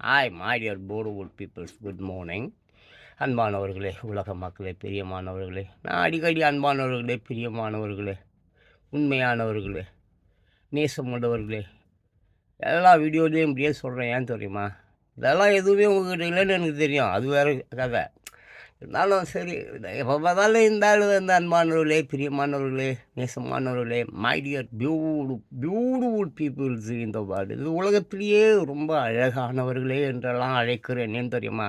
Hi my dear போர்டுவுட் peoples, good morning. அன்பானவர்களே, உலக மக்களே, பிரியமானவர்களே, நான் அடிக்கடி அன்பானவர்களே, பிரியமானவர்களே, உண்மையானவர்களே, நேசமுள்ளவர்களே, எல்லா வீடியோலையும் இப்படியே சொல்கிறேன். ஏன் தெரியுமா? இதெல்லாம் எதுவுமே உங்கள்கிட்ட இல்லைன்னு எனக்கு தெரியும். அது வேறு கதை. இருந்தாலும் சரி, எப்போ பார்த்தாலும் இந்த ஆள் வந்து அன்பானவர்களே, பிரியமானவர்களே, நேசமானவர்களே, மை டியர் பியூட்டிஃபுல் பீப்புள்ஸ் இந்த வேர்ல்டு, இது உலகத்திலேயே ரொம்ப அழகானவர்களே என்றெல்லாம் அழைக்கிறேன். ஏன் தெரியுமா?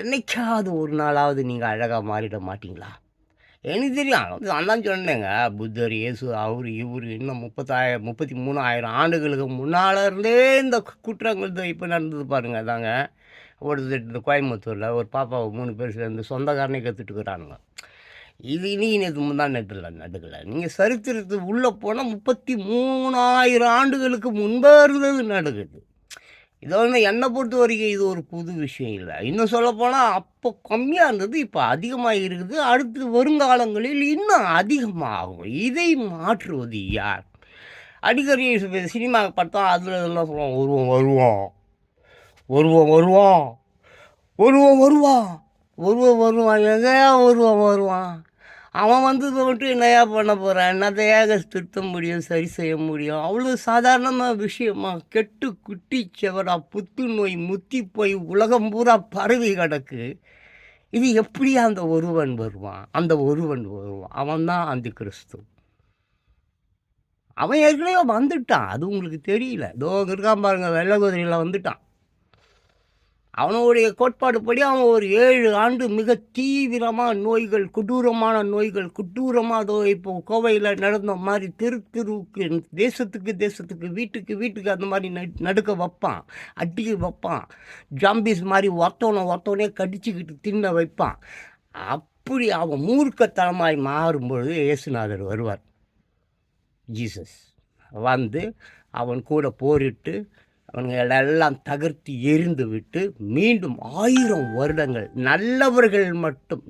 என்னைக்காவது ஒரு நாளாவது நீங்கள் அழகாக மாறிட மாட்டீங்களா? எனக்கு தெரியும். நான் தான் சொன்னேங்க, புத்தர், இயேசு, அவர் இவர் இன்னும் 33,000 ஆண்டுகளுக்கு முன்னால் இருந்தே இந்த குற்றங்கள் தான் இப்போ நடந்தது பாருங்க. அதாங்க இந்த கோயம்புத்தூரில் ஒரு பாப்பாவை 3 பேர் சேர்ந்து சொந்தக்காரனே கற்றுட்டுக்கிறானுங்க. இது இன்னைக்கு நேற்று முந்தா நேரத்தில் நடுக்கலை. நீங்கள் சரித்திரத்து உள்ளே போனால் 33,000 ஆண்டுகளுக்கு முன்பே இருந்தது நடக்குது. இதை வந்து என்னை பொறுத்த வரைக்கும் இது ஒரு புது விஷயம் இல்லை. இன்னும் சொல்லப்போனால் அப்போ கம்மியாக இருந்தது, இப்போ அதிகமாக இருக்குது. அடுத்து வருங்காலங்களில் இன்னும் அதிகமாகும். இதை மாற்றுவது யார்? அடிக்கடி சினிமா பார்த்தா அதில் என்ன சொல்லுவோம், ஒருவன் வருவான், ஒருவன் வருவான், ஒருவன் வருவான், ஒருவன் வருவான், எங்கேயா ஒருவன் வருவான். அவன் வந்ததை மட்டும் என்னையா பண்ண போகிறான்? என்னத்தையாக திருத்த முடியும், சரி செய்ய முடியும்? அவ்வளோ சாதாரணமாக விஷயமா? கெட்டு குட்டி செவரா புத்துநோய் முத்தி போய் உலகம் பூரா பரவி கிடக்கு. இது எப்படி அந்த ஒருவன் வருவான்? அந்த ஒருவன் வருவான், அவன் தான் அந்த கிறிஸ்து. அவன் ஏற்கனவே வந்துட்டான், அது உங்களுக்கு தெரியல. இதோ இருக்கான் பாருங்க, வெள்ளை குதிரையில் வந்துட்டான். அவனுடைய கோட்பாடுப்படி அவன் ஒரு 7 ஆண்டு மிக தீவிரமாக நோய்கள், கொடூரமான நோய்கள், கொடூரமாக இப்போ கோவையில் நடந்த மாதிரி தெருவுக்கு, தேசத்துக்கு, வீட்டுக்கு அந்த மாதிரி நடுக்க வைப்பான், அடிக்க வைப்பான். ஜாம்பிஸ் மாதிரி ஒருத்தவனே கடிச்சுக்கிட்டு தின்ன வைப்பான். அப்படி அவன் மூர்க்கத்தனமாய் மாறும்பொழுது இயேசுநாதர் வருவார். ஜீசஸ் வந்து அவன் கூட போரிட்டு அவங்களெல்லாம் தகர்த்து எரிந்து விட்டு மீண்டும் 1000 வருடங்கள்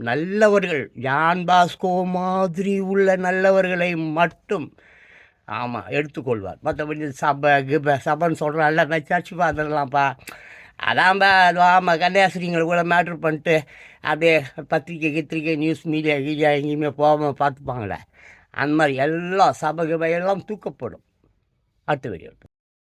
நல்லவர்கள் ஜான் பாஸ்கோ மாதிரி உள்ள நல்லவர்களை மட்டும் எடுத்துக்கொள்வார். மற்றபடி சபைன்னு சொல்கிறான்ல, நான் சர்ச்சு பார்த்துடலாம்ப்பா, அதான்ப்பா அது கன்னியாஸ்திரிங்களை கூட மேட்ரு பண்ணிட்டு அப்படியே பத்திரிக்கை நியூஸ் மீடியா எங்கேயுமே போகாமல் பார்த்துப்பாங்களே, அந்த மாதிரி எல்லா சபை எல்லாம் தூக்கப்படும். அடுத்த வீடியோ.